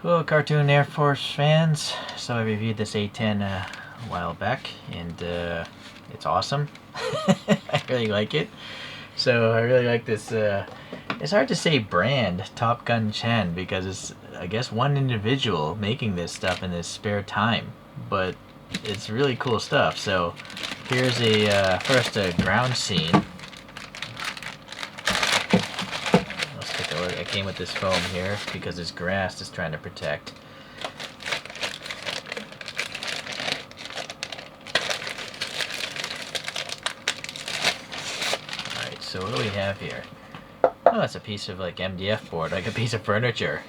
Hello, Cartoon Air Force fans. So I reviewed this A10 a while back, and it's awesome. I really like it. So I really like this. It's hard to say brand, Topgun Chen, because it's, I guess, one individual making this stuff in his spare time. But it's really cool stuff. So here's first a ground scene. I came with this foam here because this grass is trying to protect. Alright, so what do we have here? Oh, it's a piece of like MDF board, like a piece of furniture.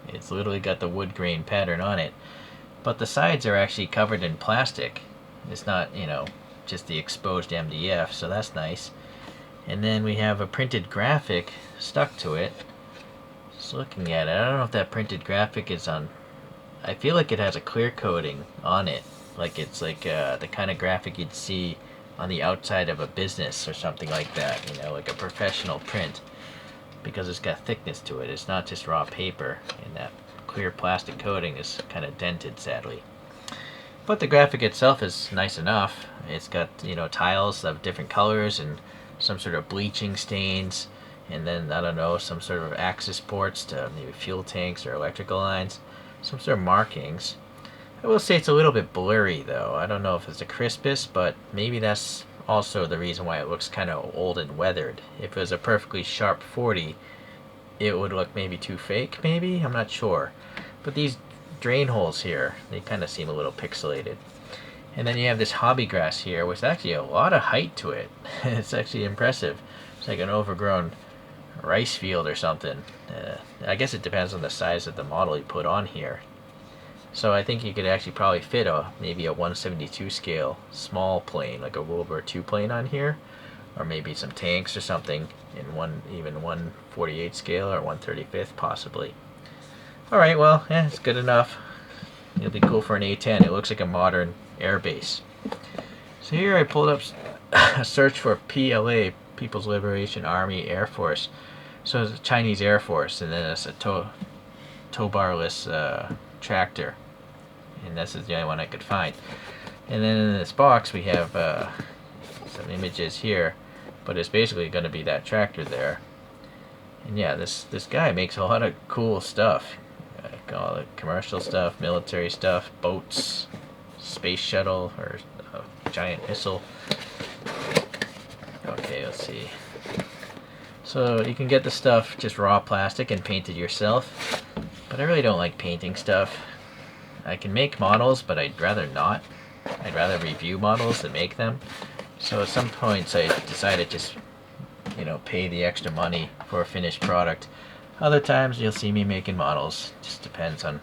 It's literally got the wood grain pattern on it. But the sides are actually covered in plastic. It's not, just the exposed MDF, so that's nice. And then we have a printed graphic stuck to it. Just looking at it, I don't know if that printed graphic is on. I feel like it has a clear coating on it, like it's like the kind of graphic you'd see on the outside of a business or something like that. Like a professional print, because it's got thickness to it. It's not just raw paper, and that clear plastic coating is kind of dented, sadly. But the graphic itself is nice enough. It's got tiles of different colors and some sort of bleaching stains, and then, I don't know, some sort of access ports to maybe fuel tanks or electrical lines, some sort of markings. I will say it's a little bit blurry though. I don't know if it's the crispest, but maybe that's also the reason why it looks kind of old and weathered. If it was a perfectly sharp 40, it would look maybe too fake, maybe? I'm not sure. But these drain holes here, they kind of seem a little pixelated. And then you have this hobby grass here, with actually a lot of height to it. It's actually impressive. It's like an overgrown rice field or something. I guess it depends on the size of the model you put on here. So I think you could actually probably fit maybe a 172 scale small plane, like a World War II plane on here, or maybe some tanks or something in even 148 scale or 135th possibly. All right, well, it's good enough. It'll be cool for an A10. It looks like a modern air base. So here I pulled up a search for PLA, People's Liberation Army Air Force. So it's a Chinese Air Force, and then it's a tow barless tractor. And this is the only one I could find. And then in this box we have some images here, but it's basically going to be that tractor there. And yeah, this guy makes a lot of cool stuff. All the commercial stuff, military stuff, boats, space shuttle, or a giant missile. Okay, let's see. So you can get the stuff just raw plastic and paint it yourself, but I really don't like painting stuff. I can make models, but I'd rather not. I'd rather review models than make them. So at some points I decided just, pay the extra money for a finished product. Other times you'll see me making models. Just depends on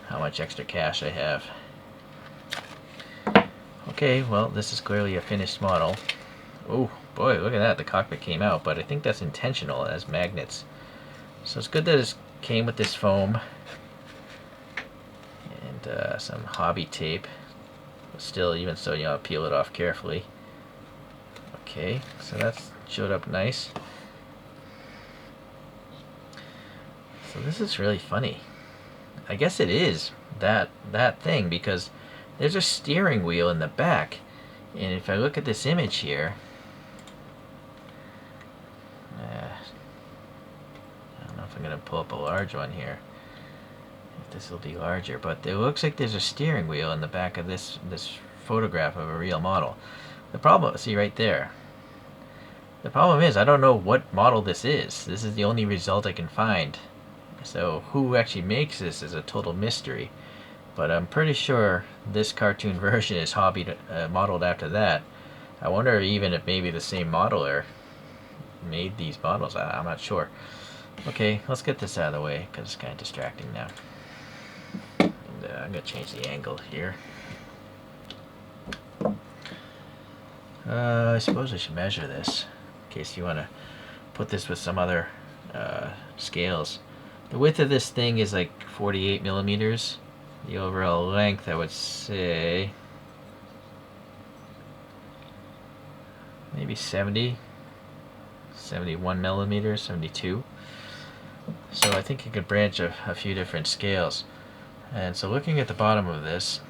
how much extra cash I have. Okay, well, this is clearly a finished model. Oh boy, look at that. The cockpit came out, but I think that's intentional as magnets. So it's good that it came with this foam and some hobby tape. But still, even so, I'll peel it off carefully. Okay, so that's showed up nice. So this is really funny. I guess it is that thing, because there's a steering wheel in the back, and if I look at this image here, I don't know if I'm gonna pull up a large one here. If this will be larger, but it looks like there's a steering wheel in the back of this photograph of a real model. The problem, see right there. The problem is I don't know what model this is. This is the only result I can find. So who actually makes this is a total mystery, but I'm pretty sure this cartoon version is modeled after that. I wonder even if maybe the same modeler made these models. I'm not sure. Okay, let's get this out of the way because it's kind of distracting now. And I'm going to change the angle here. I suppose I should measure this in case you want to put this with some other scales. The width of this thing is like 48 millimeters. The overall length, I would say, maybe 71 millimeters, 72. So I think you could branch a few different scales. And so looking at the bottom of this,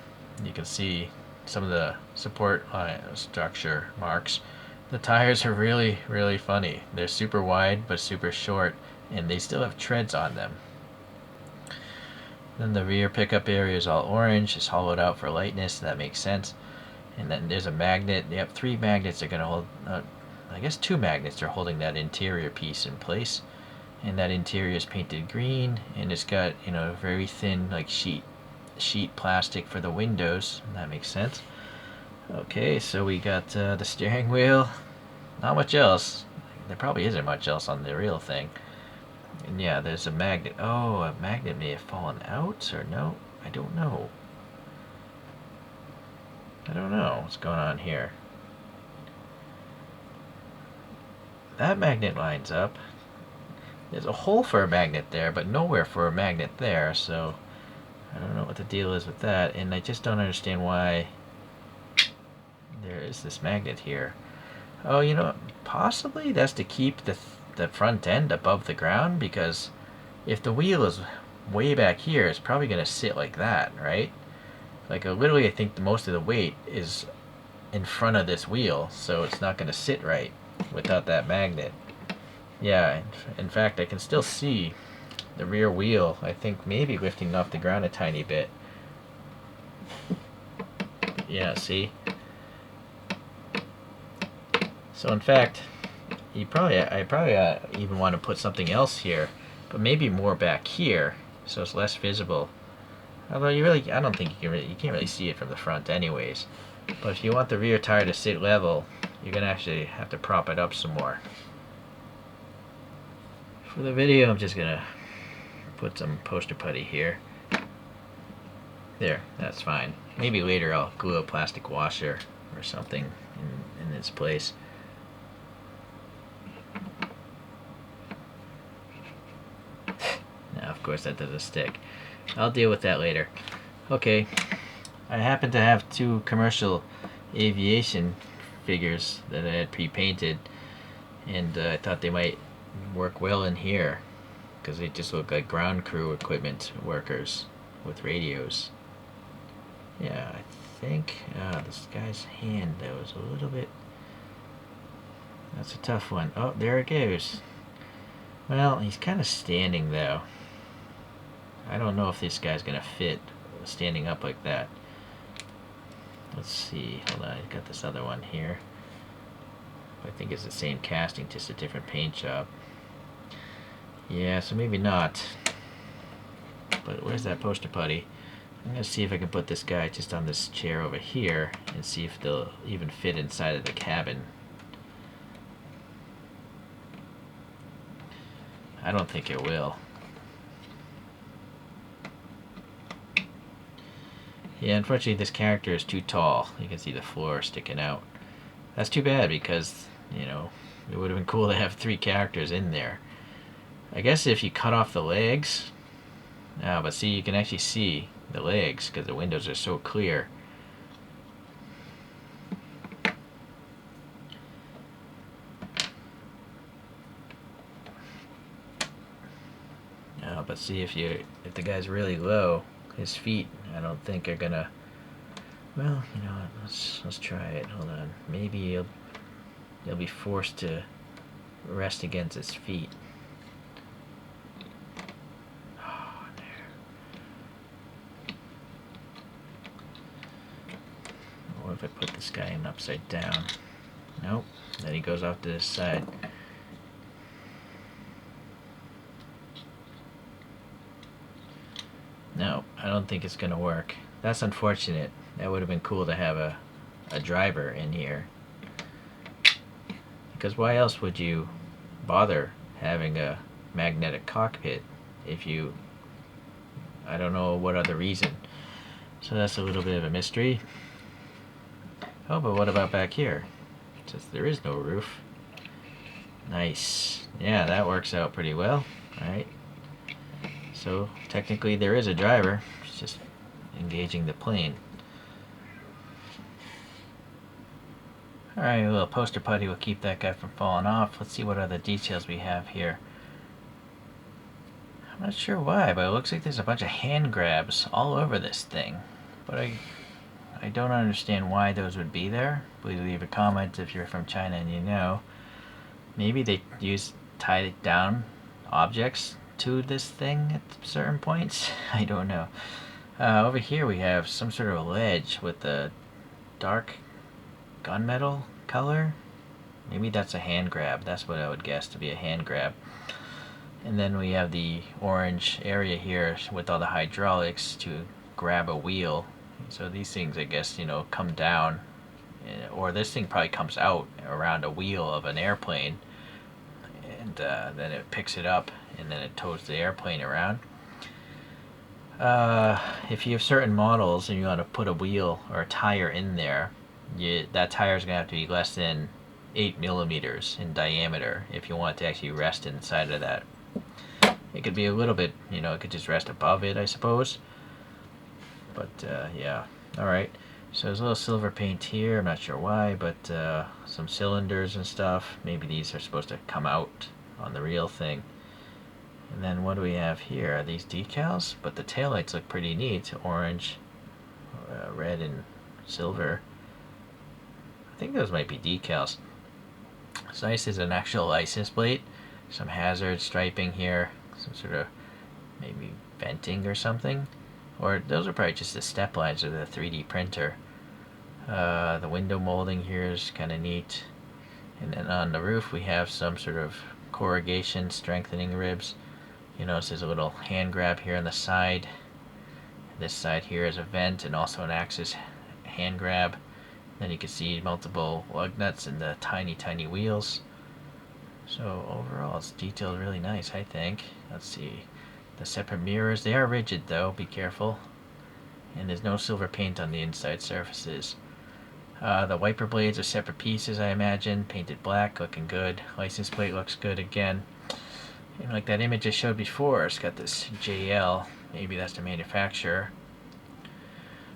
you can see some of the support structure marks. The tires are really, really funny. They're super wide but super short, and they still have treads on them. Then the rear pickup area is all orange. It's hollowed out for lightness. That makes sense. And then there's a magnet. They have 3 magnets that are going to hold, I guess 2 magnets are holding that interior piece in place. And that interior is painted green, and it's got, you know, very thin like sheet plastic for the windows. That makes sense. Okay, so we got the steering wheel. Not much else. There probably isn't much else on the real thing. And yeah, there's a magnet. Oh, a magnet may have fallen out, or no? I don't know. I don't know what's going on here. That magnet lines up. There's a hole for a magnet there, but nowhere for a magnet there, so I don't know what the deal is with that, and I just don't understand why there is this magnet here. Oh, you know, possibly that's to keep the front end above the ground, because if the wheel is way back here, it's probably going to sit like that, right? Like, literally, I think most of the weight is in front of this wheel, so it's not going to sit right without that magnet. Yeah, in fact, I can still see the rear wheel, I think, maybe lifting off the ground a tiny bit. Yeah, see? So in fact, I probably even want to put something else here, but maybe more back here, so it's less visible. Although I don't think you can't really see it from the front anyways. But if you want the rear tire to sit level, you're gonna actually have to prop it up some more. For the video, I'm just gonna put some poster putty here. There, that's fine. Maybe later I'll glue a plastic washer or something in its place. Now, of course, that doesn't stick. I'll deal with that later. Okay, I happen to have 2 commercial aviation figures that I had pre-painted, and I thought they might work well in here because they just look like ground crew equipment workers with radios. Yeah, I think this guy's hand though is a little bit. That's a tough one. Oh, there it goes. Well, he's kind of standing though. I don't know if this guy's gonna fit standing up like that. Let's see. Hold on, I've got this other one here. I think it's the same casting, just a different paint job. Yeah, so maybe not. But where's that poster putty? I'm gonna see if I can put this guy just on this chair over here and see if they'll even fit inside of the cabin. I don't think it will. Yeah, unfortunately this character is too tall. You can see the floor sticking out. That's too bad because, you know, it would have been cool to have 3 characters in there. I guess if you cut off the legs, but see, you can actually see the legs because the windows are so clear. But see, if the guy's really low, his feet, I don't think are gonna. Well, you know what? Let's try it. Hold on. Maybe he'll be forced to rest against his feet. Oh, there. What if I put this guy in upside down? Nope. Then he goes off to this side. No, I don't think it's gonna work. That's unfortunate. That would have been cool to have a driver in here. Because why else would you bother having a magnetic cockpit if you... I don't know what other reason. So that's a little bit of a mystery. Oh, but what about back here? Since there is no roof. Nice. Yeah, that works out pretty well. Alright. So technically there is a driver. It's just engaging the plane. Alright, a little poster putty will keep that guy from falling off. Let's see what other details we have here. Not sure why, but it looks like there's a bunch of hand grabs all over this thing. But I don't understand why those would be there. Please leave a comment if you're from China and you know. Maybe they tied it down objects to this thing at certain points. I don't know. Over here we have some sort of a ledge with a dark gunmetal color. Maybe that's a hand grab. That's what I would guess to be a hand grab. And then we have the orange area here with all the hydraulics to grab a wheel. So these things, I guess, come down, or this thing probably comes out around a wheel of an airplane, and then it picks it up, and then it tows the airplane around. If you have certain models and you want to put a wheel or a tire in there, that tire is going to have to be less than 8 millimeters in diameter if you want it to actually rest inside of that. It could be a little bit, it could just rest above it, I suppose. But, yeah. Alright. So there's a little silver paint here. I'm not sure why, but some cylinders and stuff. Maybe these are supposed to come out on the real thing. And then what do we have here? Are these decals? But the taillights look pretty neat. Orange, red, and silver. I think those might be decals. What's nice is an actual license plate. Some hazard striping here. Some sort of maybe venting or something. Or those are probably just the step lines of the 3D printer. The window molding here is kind of neat. And then on the roof we have some sort of corrugation strengthening ribs. You notice there's a little hand grab here on the side. This side here is a vent and also an axis hand grab. Then you can see multiple lug nuts and the tiny wheels. So overall it's detailed really nice, I think. Let's see. The separate mirrors, they are rigid though, be careful. And there's no silver paint on the inside surfaces. The wiper blades are separate pieces, I imagine. Painted black, looking good. License plate looks good again. And like that image I showed before, it's got this JL. Maybe that's the manufacturer.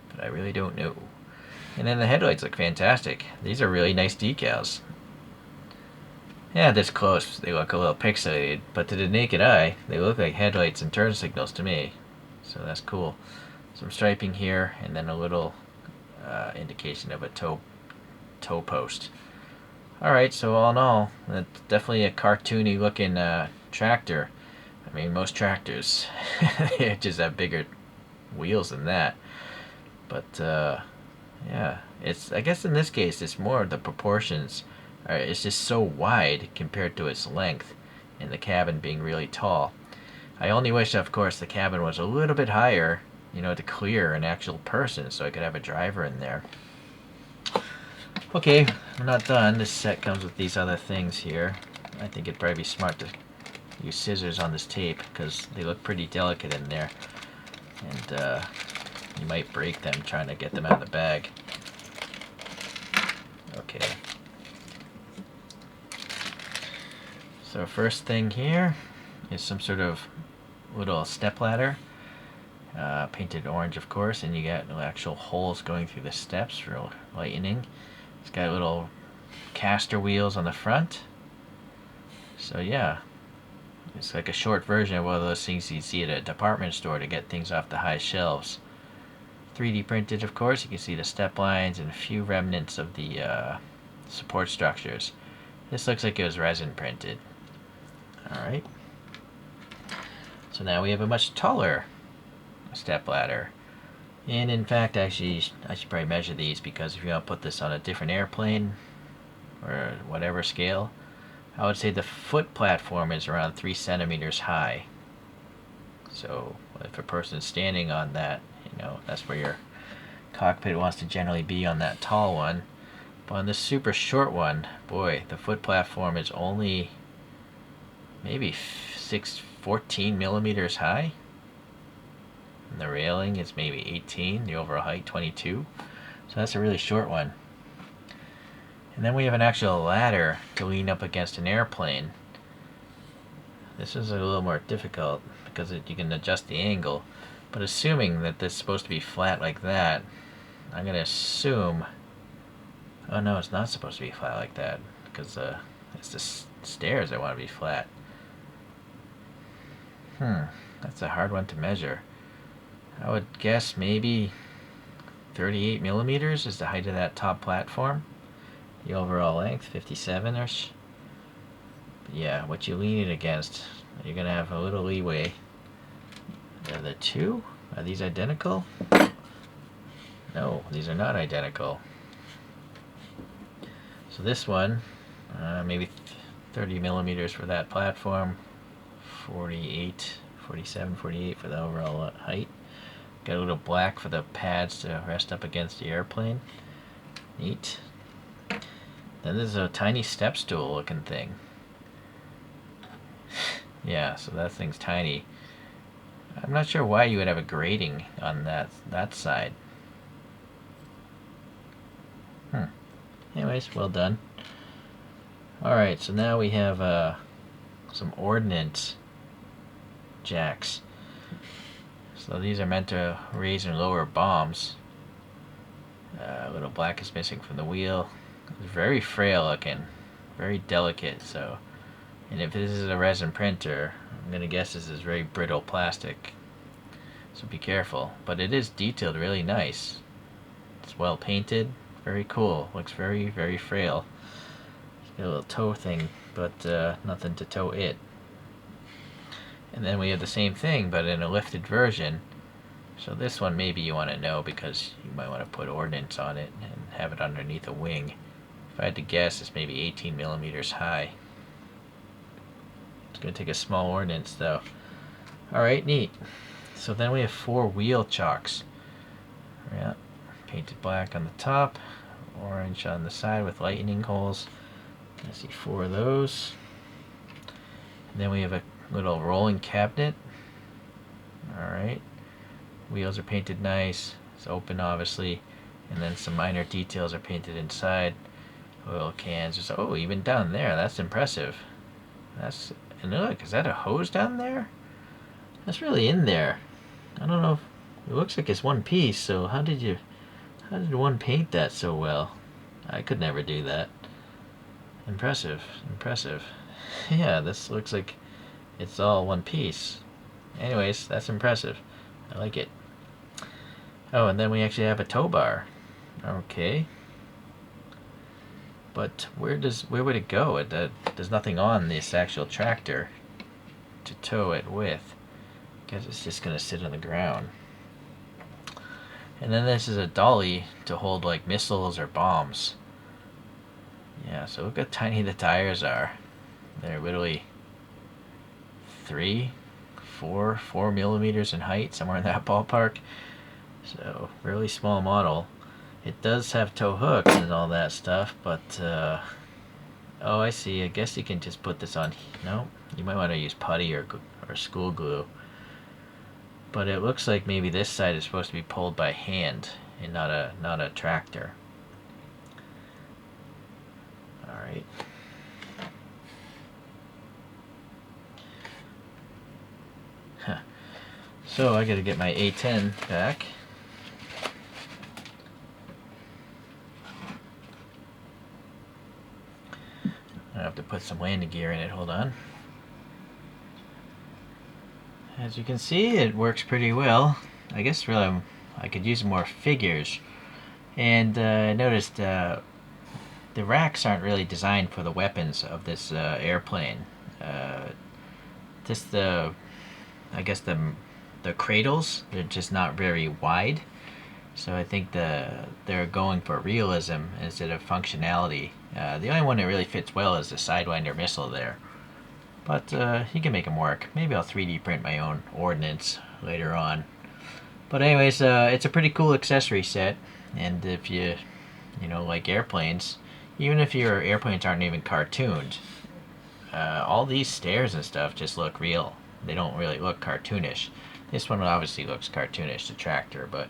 But I really don't know. And then the headlights look fantastic. These are really nice decals. Yeah, this close, they look a little pixelated, but to the naked eye, they look like headlights and turn signals to me. So that's cool. Some striping here, and then a little indication of a tow post. Alright, so all in all, that's definitely a cartoony looking tractor. I mean, most tractors they just have bigger wheels than that. But, yeah, I guess in this case, it's more the proportions. It's just so wide compared to its length, and the cabin being really tall. I only wish, of course, the cabin was a little bit higher, to clear an actual person so I could have a driver in there. Okay, I'm not done. This set comes with these other things here. I think it'd probably be smart to use scissors on this tape because they look pretty delicate in there. And you might break them trying to get them out of the bag. Okay. So first thing here is some sort of little step ladder. Painted orange, of course, and you got actual holes going through the steps for lightning. It's got little caster wheels on the front. So yeah, it's like a short version of one of those things you see at a department store to get things off the high shelves. 3D printed, of course. You can see the step lines and a few remnants of the support structures. This looks like it was resin printed. Alright. So now we have a much taller step ladder. And in fact, actually, I should probably measure these because if you want to put this on a different airplane or whatever scale, I would say the foot platform is around 3 centimeters high. So if a person's standing on that, that's where your cockpit wants to generally be, on that tall one. But on this super short one, boy, the foot platform is only maybe 14 millimeters high. And the railing is maybe 18, the overall height 22. So that's a really short one. And then we have an actual ladder to lean up against an airplane. This is a little more difficult because you can adjust the angle. But assuming that this is supposed to be flat like that, I'm going to assume... Oh no, it's not supposed to be flat like that because it's the stairs that want to be flat. That's a hard one to measure. I would guess maybe 38 millimeters is the height of that top platform. The overall length, 57-ish. Yeah, what you lean it against, you're gonna have a little leeway. Are the two? Are these identical? No, these are not identical. So this one, maybe 30 millimeters for that platform, 48, 47, 48 for the overall height. Got a little black for the pads to rest up against the airplane. Neat. Then there's a tiny step stool looking thing. Yeah, so that thing's tiny. I'm not sure why you would have a grating on that side. Anyways, well done. Alright, so now we have some ordnance jacks. So these are meant to raise and lower bombs. A little black is missing from the wheel. It's very frail looking, very delicate. So, and if this is a resin printer, I'm gonna guess this is very brittle plastic. So be careful. But it is detailed really nice. It's well painted, very cool. Looks very, very frail. It's got a little toe thing, but nothing to tow it. And then we have the same thing, but in a lifted version. So this one maybe you want to know because you might want to put ordnance on it and have it underneath a wing. If I had to guess, it's maybe 18 millimeters high. It's going to take a small ordnance though. Alright, neat. So then we have 4 wheel chocks. Yeah, painted black on the top, orange on the side with lightning holes. I see 4 of those. And then we have a little rolling cabinet. Alright. Wheels are painted nice. It's open obviously. And then some minor details are painted inside. Oil cans. Oh, even down there. That's impressive. And look, is that a hose down there? That's really in there. I don't know. It looks like it's one piece, so how did one paint that so well? I could never do that. Impressive. Impressive. Yeah, this looks like it's all one piece. Anyways, that's impressive. I like it. Oh, and then we actually have a tow bar. Okay. But where would it go? There's nothing on this actual tractor to tow it with. Guess it's just gonna sit on the ground. And then this is a dolly to hold like missiles or bombs. Yeah, so look how tiny the tires are. They're literally 4 millimeters in height, somewhere in that ballpark. So, really small model. It does have tow hooks and all that stuff, but, oh, I see. I guess you can just put this on. No, you might want to use putty or school glue. But it looks like maybe this side is supposed to be pulled by hand and not a tractor. Alright. So I gotta get my A10 back. I have to put some landing gear in it, hold on. As you can see, it works pretty well. I guess really I could use more figures. And I noticed the racks aren't really designed for the weapons of this airplane. Just I guess the cradles, they're just not very wide. So I think they're going for realism instead of functionality. The only one that really fits well is the Sidewinder missile there. But you can make them work. Maybe I'll 3D print my own ordnance later on. But anyways, it's a pretty cool accessory set. And if you like airplanes, even if your airplanes aren't even cartooned, all these stairs and stuff just look real. They don't really look cartoonish. This one obviously looks cartoonish, the tractor, but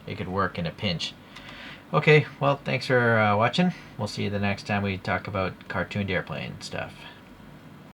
it could work in a pinch. Okay, well, thanks for watching. We'll see you the next time we talk about cartooned airplane stuff.